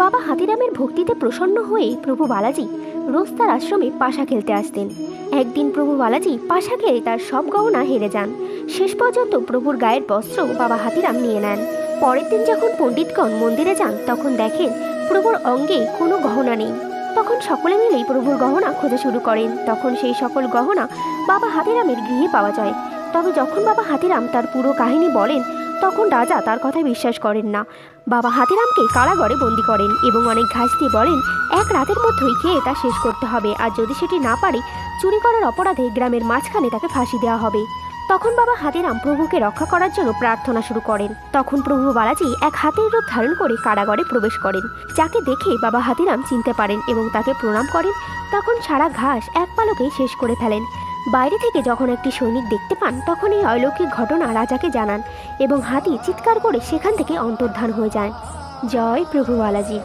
বাবা হাতিরামের ভক্তিতে প্রসন্ন হয়ে প্রভু বালাজি রোজ তার আশ্রমে পাশা খেলতে আসতেন। একদিন প্রভু বালাজি পাশা খেলে তার সব গহনা হেরে যান। শেষ পর্যন্ত প্রভুর গায়ের বস্ত্র বাবা হাতিরাম নিয়ে নেন। পরের দিন যখন পণ্ডিতগণ মন্দিরে যান তখন দেখেন প্রভুর অঙ্গে কোনো গহনা নেই। তখন সকলে মিলেই প্রভুর গহনা খোঁজা শুরু করেন। তখন সেই সকল গহনা বাবা হাতিরামের গৃহে পাওয়া যায়। তবে যখন বাবা হাতিরাম তার পুরো কাহিনী বলেন তখন রাজা তার কথায় বিশ্বাস করেন না। বাবা হাতিরামকে কারাগারে বন্দি করেন এবং অনেক ঘাস দিয়ে বলেন এক রাতের মধ্যেই খেয়ে তা শেষ করতে হবে, আর যদি সেটি না পারে চুরি করার অপরাধে গ্রামের মাঝখানে তাকে ফাঁসি দেওয়া হবে। তখন বাবা হাতিরাম প্রভুকে রক্ষা করার জন্য প্রার্থনা শুরু করেন। তখন প্রভু বালাজি এক হাতির রূপ ধারণ করে কারাগারে প্রবেশ করেন, যাকে দেখে বাবা হাতিরাম চিনতে পারেন এবং তাকে প্রণাম করেন। তখন সারা ঘাস এক পালকেই শেষ করে ফেলেন। বাইরে থেকে যখন একটি সৈনিক দেখতে পান তখন এই অলৌকিক ঘটনা রাজাকে জানান এবং হাতি চিৎকার করে সেখান থেকে অন্তর্ধান হয়ে যায়। জয় প্রভু বালাজি।